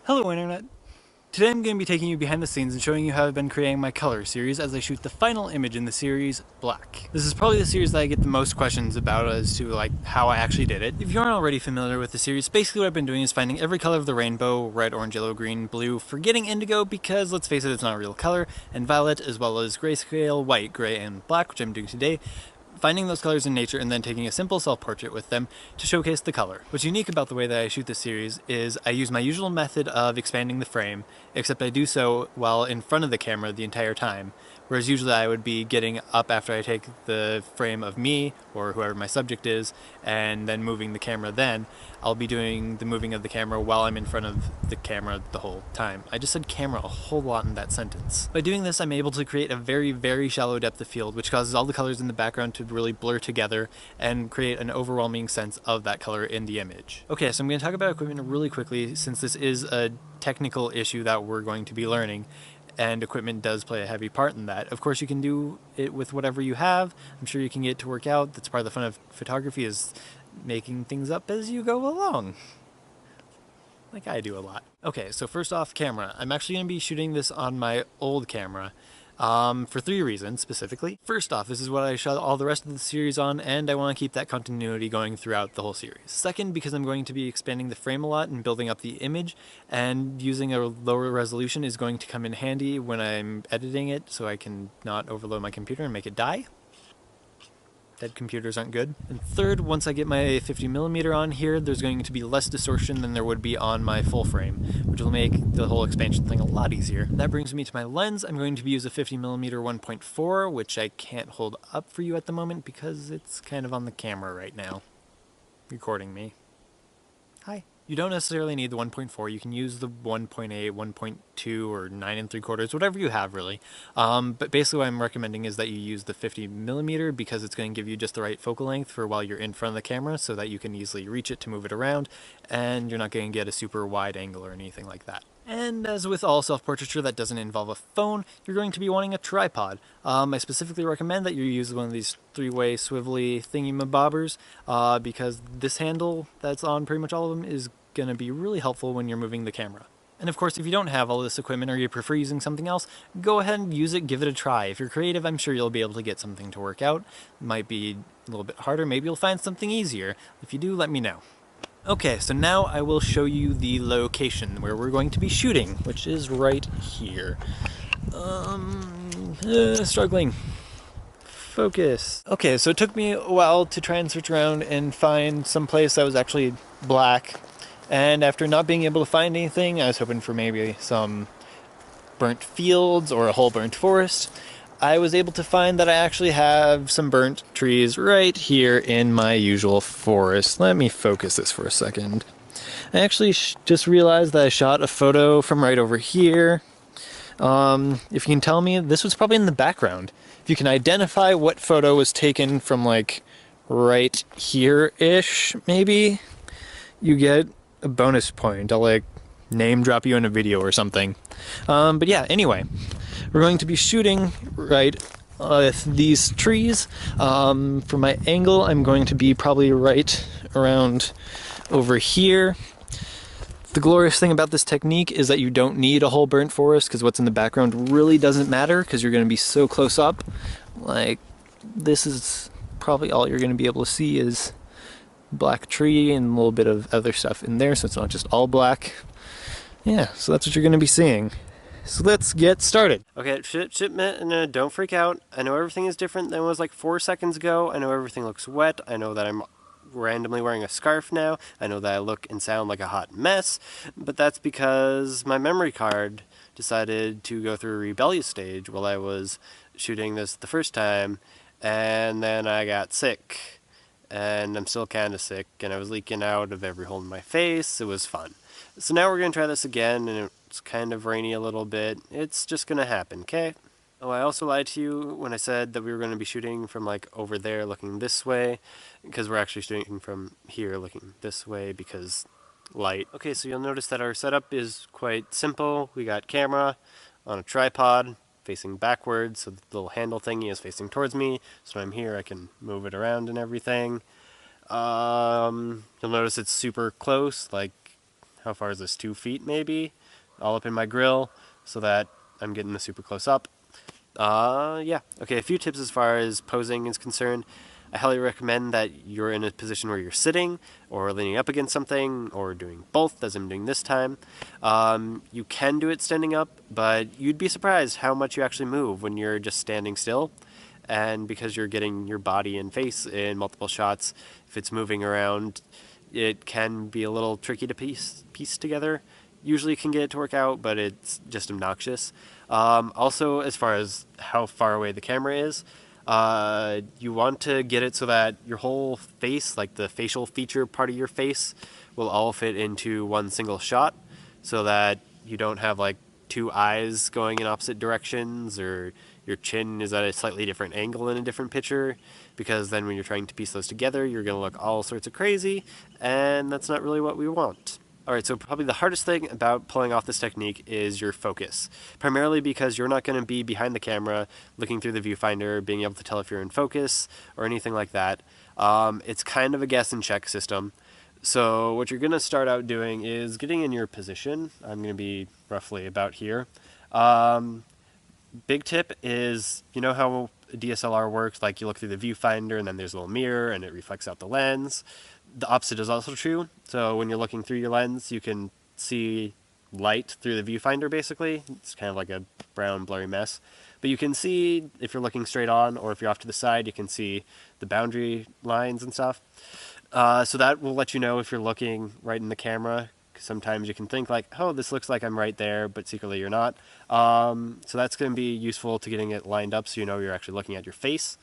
Hello Internet! Today I'm going to be taking you behind the scenes and showing you how I've been creating my color series as I shoot the final image in the series, Black. This is probably the series that I get the most questions about as to how I actually did it. If you aren't already familiar with the series, basically what I've been doing is finding every color of the rainbow, red, orange, yellow, green, blue, forgetting indigo because let's face it, it's not a real color, and violet, as well as grayscale, white, gray, and black, which I'm doing today. Finding those colors in nature and then taking a simple self-portrait with them to showcase the color. What's unique about the way that I shoot this series is I use my usual method of expanding the frame, except I do so while in front of the camera the entire time, whereas usually I would be getting up after I take the frame of me, or whoever my subject is, and then moving the camera then. I'll be doing the moving of the camera while I'm in front of the camera the whole time. I just said camera a whole lot in that sentence. By doing this, I'm able to create a very, very shallow depth of field, which causes all the colors in the background to really blur together and create an overwhelming sense of that color in the image. Okay, so I'm going to talk about equipment really quickly since this is a technical issue that we're going to be learning, and equipment does play a heavy part in that. Of course, you can do it with whatever you have. I'm sure you can get it to work out. That's part of the fun of photography, is making things up as you go along. Like I do a lot. Okay, so first off, camera. I'm actually going to be shooting this on my old camera. For 3 reasons, specifically. First off, this is what I shot all the rest of the series on, and I want to keep that continuity going throughout the whole series. Second, because I'm going to be expanding the frame a lot and building up the image, and using a lower resolution is going to come in handy when I'm editing it, so I can not overload my computer and make it die. Dead computers aren't good. And third, once I get my 50mm on here, there's going to be less distortion than there would be on my full frame, which will make the whole expansion thing a lot easier. That brings me to my lens. I'm going to use a 50mm 1.4, which I can't hold up for you at the moment because it's kind of on the camera right now, recording me. Hi. You don't necessarily need the 1.4, you can use the 1.8, 1.2, or 9 3/4, whatever you have really. But basically what I'm recommending is that you use the 50mm because it's going to give you just the right focal length for while you're in front of the camera so that you can easily reach it to move it around, and you're not going to get a super wide angle or anything like that. And as with all self-portraiture that doesn't involve a phone, you're going to be wanting a tripod. I specifically recommend that you use one of these 3-way swivelly thingy-mabobbers because this handle that's on pretty much all of them is going to be really helpful when you're moving the camera. And of course, if you don't have all this equipment or you prefer using something else, go ahead and use it, give it a try. If you're creative, I'm sure you'll be able to get something to work out. It might be a little bit harder, maybe you'll find something easier. If you do, let me know. Okay, so now I will show you the location where we're going to be shooting, which is right here. Struggling. Focus. Okay, so it took me a while to try and search around and find some place that was actually black. And after not being able to find anything, I was hoping for maybe some burnt fields or a whole burnt forest. I was able to find that I actually have some burnt trees right here in my usual forest. Let me focus this for a second. I actually just realized that I shot a photo from right over here. If you can tell me, this was probably in the background. If you can identify what photo was taken from like right here-ish, maybe, you get a bonus point. I'll like name drop you in a video or something. But yeah, anyway. We're going to be shooting right with these trees. For my angle, I'm going to be probably right around over here. The glorious thing about this technique is that you don't need a whole burnt forest because what's in the background really doesn't matter because you're going to be so close up. Like, this is probably all you're going to be able to see is black tree and a little bit of other stuff in there, so it's not just all black. Yeah, so that's what you're going to be seeing. So let's get started. Okay, shipment, and don't freak out. I know everything is different than it was like 4 seconds ago. I know everything looks wet. I know that I'm randomly wearing a scarf now. I know that I look and sound like a hot mess, but that's because my memory card decided to go through a rebellious stage while I was shooting this the first time, and then I got sick. And I'm still kind of sick, and I was leaking out of every hole in my face. It was fun. So now we're going to try this again, and it's kind of rainy a little bit. It's just going to happen, okay? Oh, I also lied to you when I said that we were going to be shooting from like over there looking this way, because we're actually shooting from here looking this way because light. Okay, so you'll notice that our setup is quite simple. We got camera on a tripod facing backwards, so the little handle thingy is facing towards me, so I'm here, I can move it around and everything. You'll notice it's super close, like, how far is this, 2 feet maybe? all up in my grill so that I'm getting the super close up. Yeah. Okay, a few tips as far as posing is concerned. I highly recommend that you're in a position where you're sitting or leaning up against something or doing both, as I'm doing this time. You can do it standing up, but you'd be surprised how much you actually move when you're just standing still. And because you're getting your body and face in multiple shots, if it's moving around, it can be a little tricky to piece together. Usually can get it to work out, but it's just obnoxious. Also, as far as how far away the camera is, you want to get it so that your whole face, like the facial feature part of your face, will all fit into one single shot, so that you don't have like two eyes going in opposite directions, or your chin is at a slightly different angle in a different picture, because then when you're trying to piece those together, you're going to look all sorts of crazy, and that's not really what we want. Alright, so probably the hardest thing about pulling off this technique is your focus. Primarily because you're not going to be behind the camera, looking through the viewfinder, being able to tell if you're in focus, or anything like that. It's kind of a guess and check system. So what you're going to start out doing is getting in your position. I'm going to be roughly about here. Big tip is, you know how DSLR works, like you look through the viewfinder and then there's a little mirror and it reflects out the lens. The opposite is also true. So when you're looking through your lens, you can see light through the viewfinder basically. It's kind of like a brown blurry mess. But you can see if you're looking straight on, or if you're off to the side, you can see the boundary lines and stuff. So that will let you know if you're looking right in the camera. Sometimes you can think like, oh, this looks like I'm right there, but secretly you're not. So that's going to be useful to getting it lined up so you know you're actually looking at your face.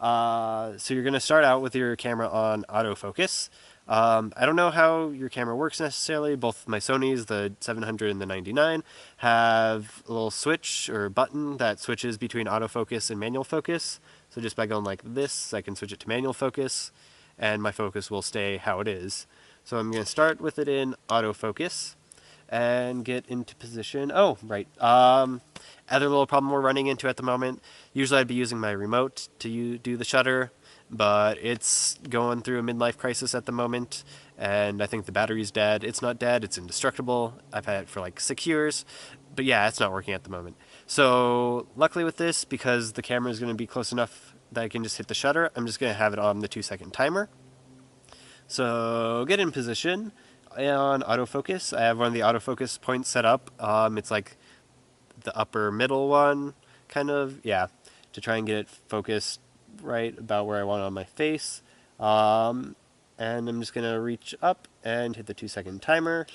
So you're going to start out with your camera on autofocus. I don't know how your camera works necessarily. Both my Sonys, the 700 and the 99, have a little switch or button that switches between autofocus and manual focus. So just by going like this, I can switch it to manual focus, and my focus will stay how it is. So I'm going to start with it in autofocus and get into position. Oh, right. Other little problem we're running into at the moment. Usually I'd be using my remote to do the shutter, but it's going through a midlife crisis at the moment, and I think the battery's dead. It's not dead, it's indestructible. I've had it for like 6 years, but yeah, it's not working at the moment. So luckily with this, because the camera is going to be close enough that I can just hit the shutter, I'm just going to have it on the 2-second timer. So get in position on autofocus. I have one of the autofocus points set up. It's like the upper middle one, kind of, yeah, to try and get it focused right about where I want it on my face. And I'm just going to reach up and hit the 2-second timer.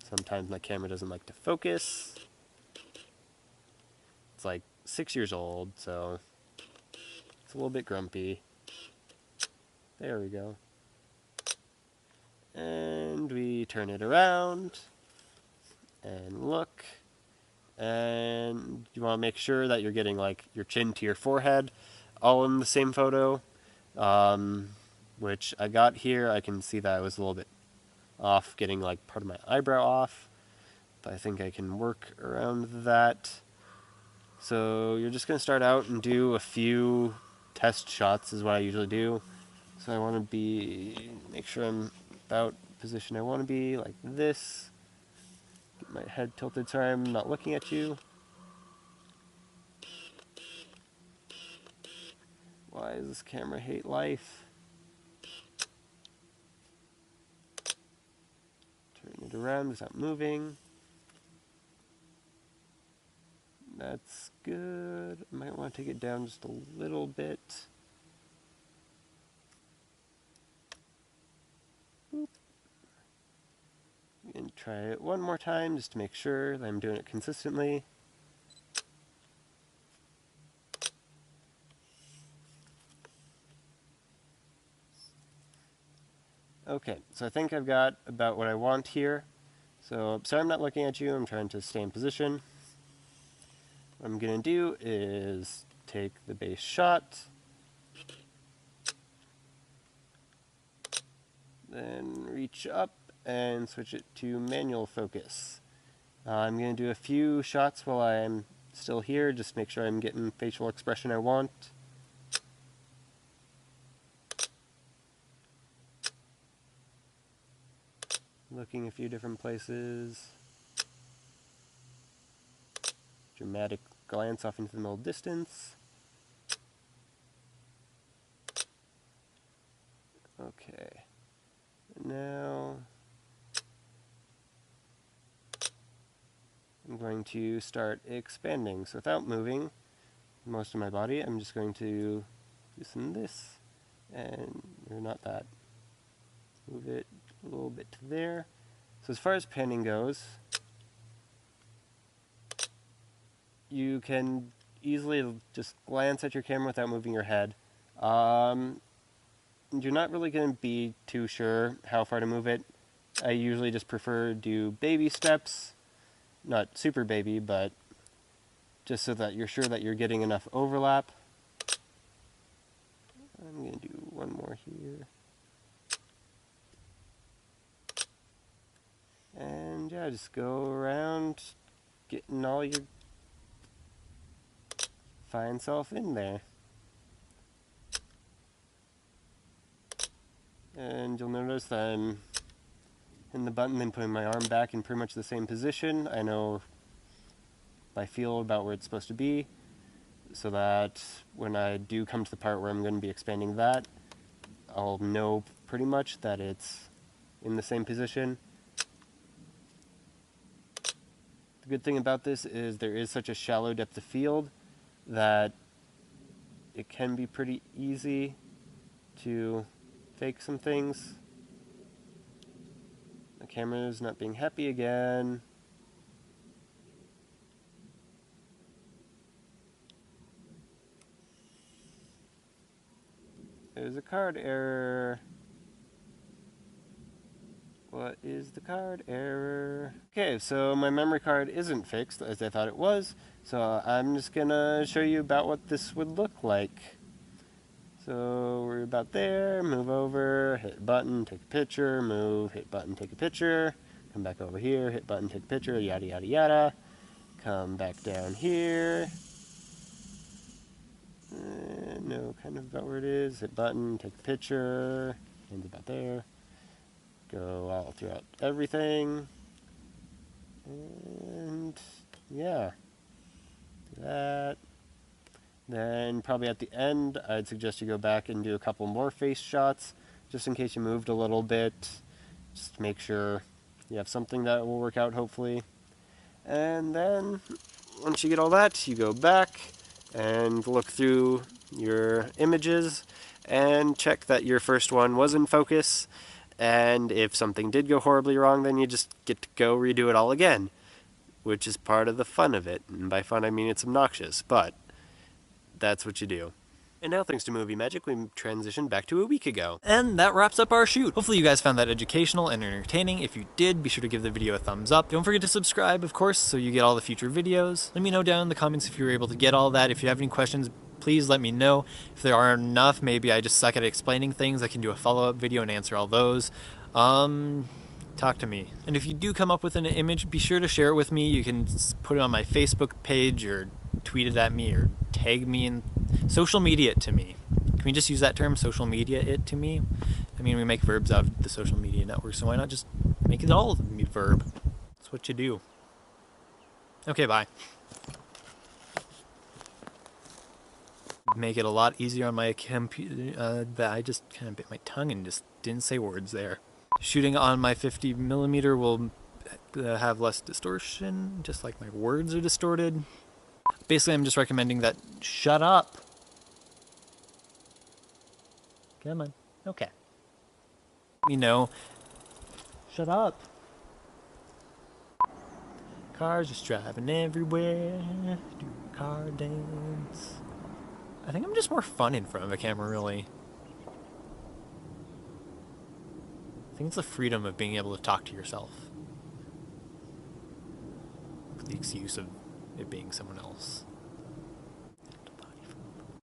Sometimes my camera doesn't like to focus. It's like 6 years old, so it's a little bit grumpy. There we go. And we turn it around and look. And you want to make sure that you're getting like your chin to your forehead all in the same photo, which I got here. I can see that I was a little bit off, getting like part of my eyebrow off, but I think I can work around that. So you're just going to start out and do a few test shots is what I usually do. So I want to make sure I'm about position I want to be, like this. Get my head tilted so I'm not looking at you. Why does this camera hate life? Turn it around without moving. That's good. I might want to take it down just a little bit. Boop. And try it one more time just to make sure that I'm doing it consistently. Okay, so I think I've got about what I want here. So, sorry I'm not looking at you, I'm trying to stay in position. What I'm going to do is take the base shot, then reach up and switch it to manual focus. I'm going to do a few shots while I'm still here, just make sure I'm getting facial expression I want. looking a few different places. Dramatic glance off into the middle distance. Okay. Now I'm going to start expanding. So without moving most of my body, I'm just going to do some of this, or not that. Move it a little bit to there. So as far as panning goes, you can easily just glance at your camera without moving your head. You're not really going to be too sure how far to move it. I usually just prefer to do baby steps. Not super baby, but just so that you're sure that you're getting enough overlap. I'm going to do one more here. And yeah, just go around getting all your fine self in there. And you'll notice that I'm in the button, then putting my arm back in pretty much the same position. I know by feel about where it's supposed to be, so that when I do come to the part where I'm going to be expanding that, I'll know pretty much that it's in the same position. The good thing about this is there is such a shallow depth of field that it can be pretty easy to fake some things. The camera's not being happy again. There's a card error. What is the card error? Okay, so my memory card isn't fixed as I thought it was, so I'm just gonna show you about what this would look like. So we're about there, move over, hit button, take a picture, move, hit button, take a picture, come back over here, hit button, take a picture, yada yada yada. Come back down here. No, kind of about where it is. Hit button, take a picture, and about there. Go all throughout everything. And yeah, do that. Then probably at the end, I'd suggest you go back and do a couple more face shots, just in case you moved a little bit. Just to make sure you have something that will work out, hopefully. And then, once you get all that, you go back and look through your images and check that your first one was in focus. And if something did go horribly wrong, then you just get to go redo it all again, which is part of the fun of it. And by fun, I mean it's obnoxious, but that's what you do. And now, thanks to Movie Magic, we transitioned back to a week ago. And that wraps up our shoot. Hopefully you guys found that educational and entertaining. If you did, be sure to give the video a thumbs up. Don't forget to subscribe, of course, so you get all the future videos. Let me know down in the comments if you were able to get all that. If you have any questions, please let me know. If there aren't enough, maybe I just suck at explaining things. I can do a follow-up video and answer all those. Talk to me. And if you do come up with an image, be sure to share it with me. You can put it on my Facebook page or tweet it at me or tag me in social media it to me. Can we just use that term, social media it to me? I mean, we make verbs out of the social media network, so why not just make it all a verb? That's what you do. Okay, bye. Make it a lot easier on my computer. I just kind of bit my tongue and just didn't say words there. Shooting on my 50mm will have less distortion, just like my words are distorted. Basically, I'm just recommending that shut up. Come on. Okay. You know, shut up. Cars just driving everywhere. Do a car dance. I think I'm just more fun in front of a camera, really. I think it's the freedom of being able to talk to yourself. With the excuse of it being someone else.